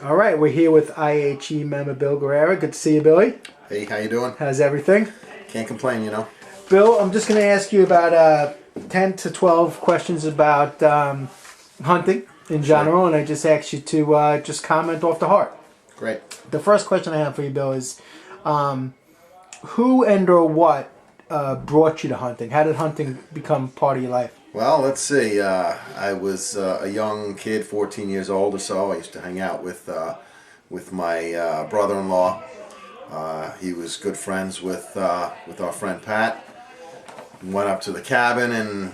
All right, we're here with IHE member Bill Guerrera. Good to see you, Billy. Hey, how you doing? How's everything? Can't complain, you know. Bill, I'm just going to ask you about 10 to 12 questions about hunting in general, and I just ask you to just comment off the heart. Great. The first question I have for you, Bill, is who and or what brought you to hunting? How did hunting become part of your life? Well, let's see. I was a young kid, 14 years old or so. I used to hang out with my brother-in-law. He was good friends with our friend Pat. Went up to the cabin and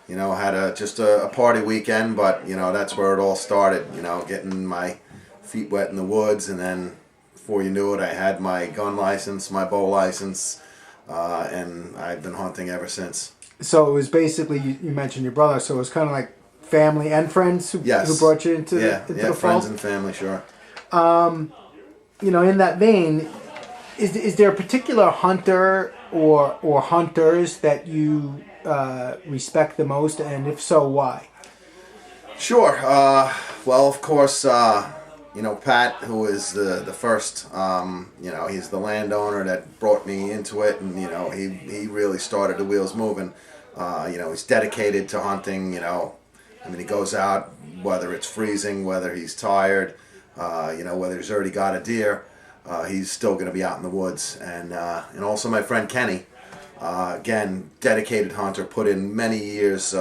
had just a party weekend. But that's where it all started. Getting my feet wet in the woods, and then before you knew it, I had my gun license, my bow license, and I've been hunting ever since. So it was basically, you mentioned your brother, so it was kind of like family and friends who brought you into the fold? Friends and family, sure. In that vein, is there a particular hunter or hunters that you respect the most, and if so, why? Sure. Well, of course, Pat, who is the first, he's the landowner that brought me into it, and he really started the wheels moving. He's dedicated to hunting. He goes out whether it's freezing, whether he's tired, whether he's already got a deer, he's still going to be out in the woods. And also my friend Kenny, again, dedicated hunter, put in many years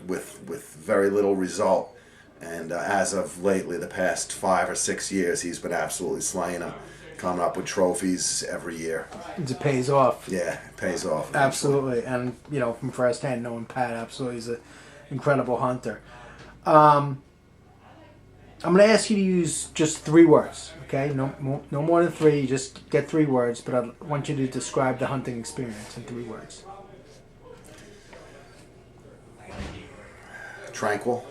with very little result. And as of lately, the past 5 or 6 years, he's been absolutely slaying them, coming up with trophies every year. It pays off. Yeah, it pays off. Absolutely. And, from firsthand knowing Pat, absolutely, he's an incredible hunter. I'm going to ask you to use just 3 words, okay? No more than 3, just get 3 words, but I want you to describe the hunting experience in 3 words. Tranquil.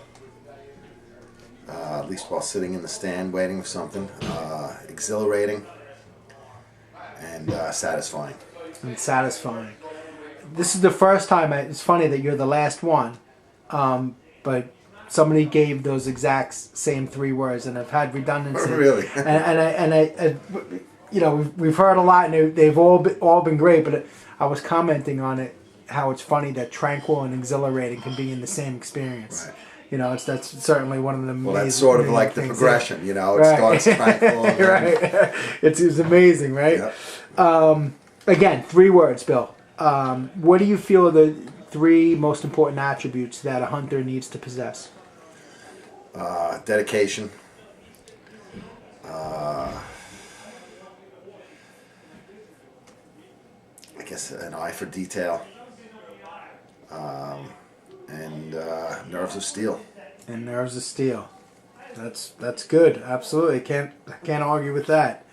At least while sitting in the stand waiting for something. Exhilarating and satisfying. And satisfying. This is the first time, it's funny that you're the last one, but somebody gave those exact same 3 words, and I've had redundancy. Really? We've heard a lot, and they've all been great, but I was commenting on it, how it's funny that tranquil and exhilarating can be in the same experience. Right. That's certainly one of the amazing. Well, that's sort of like the progression, It right. starts tranquil. Right. It's amazing, right? Yep. Again, 3 words, Bill. What do you feel are the 3 most important attributes that a hunter needs to possess? Dedication. I guess an eye for detail. And nerves of steel. And nerves of steel. That's good. Absolutely. Can't argue with that.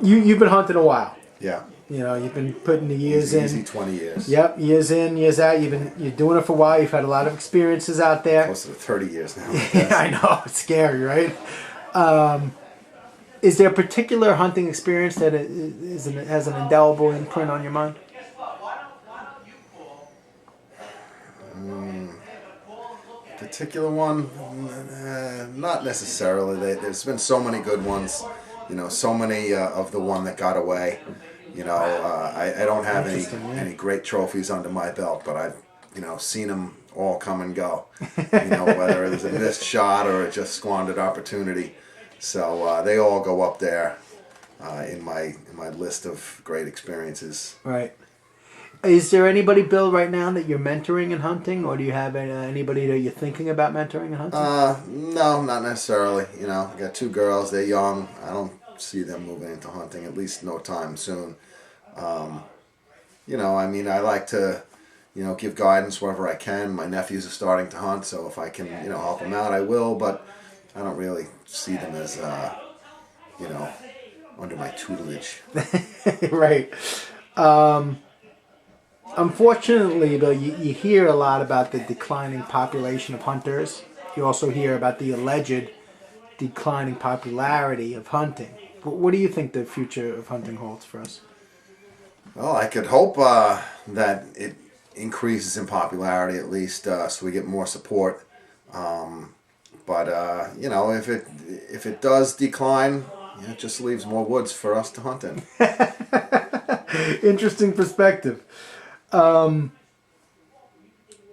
You've been hunting a while. Yeah. You've been putting the years in. Easy 20 years. Yep, years in, years out. You're doing it for a while. You've had a lot of experiences out there. Close to 30 years now. Yeah, I know. It's scary, right? Is there a particular hunting experience that has an indelible imprint on your mind? Particular one? Not necessarily. There's been so many good ones. So many of the one that got away. I don't have any great trophies under my belt, but I've seen them all come and go. Whether it was a missed shot or just squandered opportunity. So they all go up there in my list of great experiences. Right. Is there anybody, Bill, right now that you're mentoring in hunting, or do you have anybody that you're thinking about mentoring in hunting? No, not necessarily. I got 2 girls. They're young. I don't see them moving into hunting, at least no time soon. I like to, give guidance wherever I can. My nephews are starting to hunt, so if I can, help them out, I will. But I don't really see them as, under my tutelage. Right. Unfortunately, Bill, you hear a lot about the declining population of hunters. You also hear about the alleged declining popularity of hunting. What do you think the future of hunting holds for us? Well, I could hope that it increases in popularity at least, so we get more support. But if it does decline, it just leaves more woods for us to hunt in. Interesting perspective.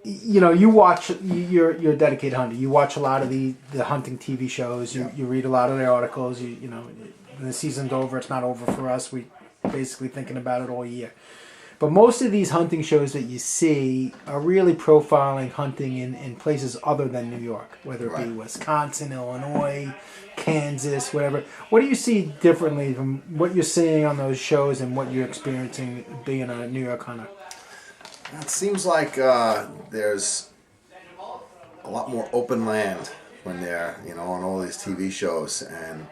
You watch. You're a dedicated hunter. You watch a lot of the hunting TV shows. You read a lot of the articles. When the season's over, it's not over for us. We basically thinking about it all year. But most of these hunting shows that you see are really profiling hunting in places other than New York, whether it be Wisconsin, Illinois, Kansas, whatever. What do you see differently from what you're seeing on those shows and what you're experiencing being a New York hunter? It seems like there's a lot more open land when they're, on all these TV shows. And,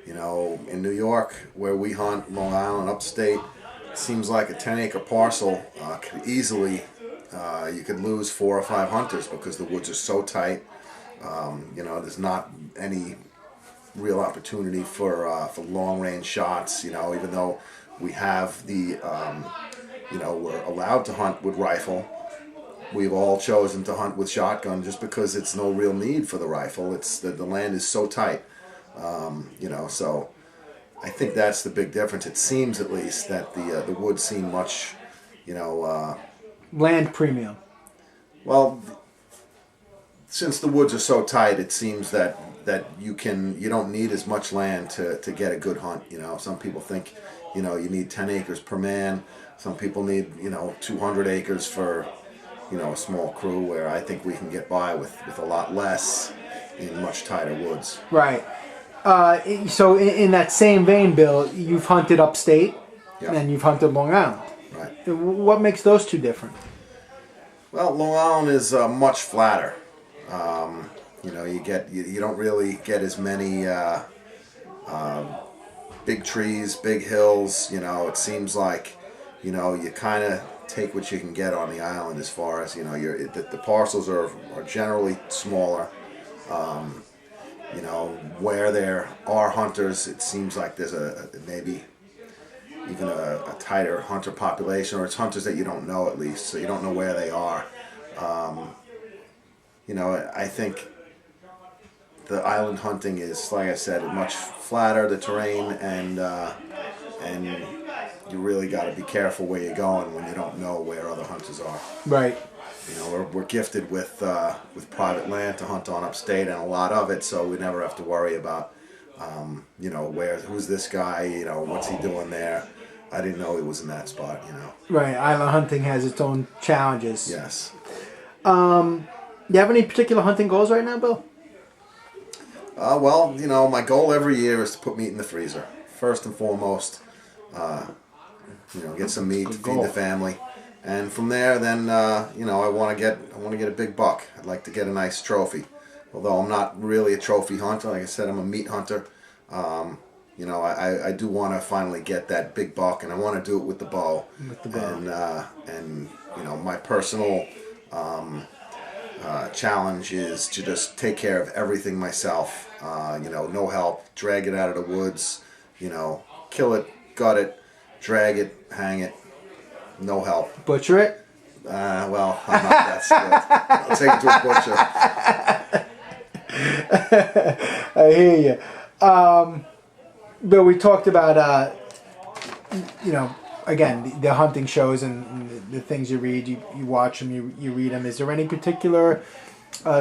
in New York, where we hunt, Long Island, upstate, it seems like a 10-acre parcel could easily, you could lose 4 or 5 hunters because the woods are so tight. There's not any real opportunity for long-range shots, even though we have the... we're allowed to hunt with rifle. We've all chosen to hunt with shotgun just because it's no real need for the rifle. It's the land is so tight, So I think that's the big difference. It seems, at least, that the woods seem much, land premium. Well, since the woods are so tight, it seems that you don't need as much land to get a good hunt. Some people think, you need 10 acres per man. Some people need, 200 acres for, a small crew, where I think we can get by with a lot less in much tighter woods. Right. So in that same vein, Bill, you've hunted upstate and you've hunted Long Island. Right. What makes those two different? Well, Long Island is much flatter. You don't really get as many big trees, big hills. It seems like you kind of take what you can get on the island as far as the parcels are generally smaller. Where there are hunters, it seems like there's maybe even a tighter hunter population, or it's hunters that you don't know, at least, so you don't know where they are. I think the island hunting is, like I said, much flatter, the terrain, and you really got to be careful where you're going when you don't know where other hunters are. Right. We're gifted with private land to hunt on upstate, and a lot of it, so we never have to worry about, who's this guy, what's he doing there. I didn't know he was in that spot, Right. Island hunting has its own challenges. Yes. Do you have any particular hunting goals right now, Bill? Well, my goal every year is to put meat in the freezer. First and foremost, get some meat to feed the family. And from there, then I want to get a big buck. I'd like to get a nice trophy. Although I'm not really a trophy hunter, like I said, I'm a meat hunter. I do want to finally get that big buck, and I want to do it with the bow. And my personal challenge is to just take care of everything myself. No help. Drag it out of the woods. Kill it, gut it, drag it, hang it. No help. Butcher it? Well, I'm not that skilled. I'll take it to a butcher. I hear you. Bill, we talked about, again, the hunting shows and the things you read. You watch them, you read them. Is there any particular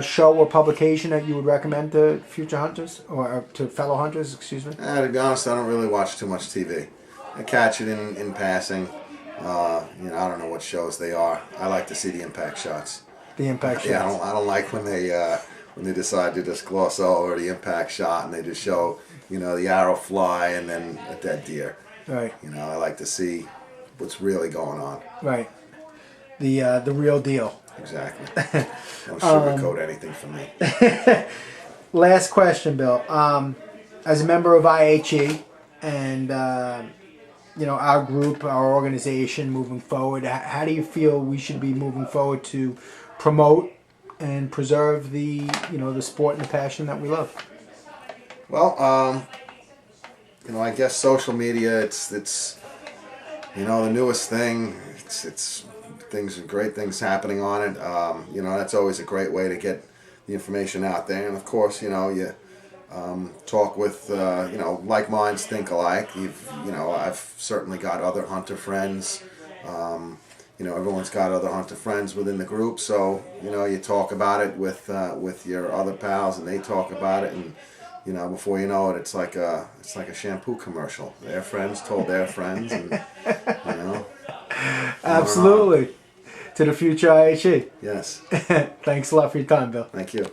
show or publication that you would recommend to future hunters or to fellow hunters? Excuse me. To be honest, I don't really watch too much TV. I catch it in passing. I don't know what shows they are. I like to see the impact shots. The impact shots. Yeah, I don't like when they decide to just gloss over the impact shot and they just show the arrow fly and then a dead deer. Right. I like to see what's really going on. Right. The real deal. Exactly. Don't sugarcoat anything for me. Last question, Bill. As a member of IHE and our group, our organization moving forward, how do you feel we should be moving forward to promote and preserve the the sport and the passion that we love? Well, I guess social media, it's the newest thing. It's great things happening on it. That's always a great way to get the information out there. And of course, you know, you talk with you know, like minds think alike. You know, I've certainly got other hunter friends. You know, everyone's got other hunter friends within the group, so you know, you talk about it with your other pals, and they talk about it, and you know, before you know it, it's like a shampoo commercial. Their friends told their friends, and you know. Absolutely. To the future IHE. Yes. Thanks a lot for your time, Bill. Thank you.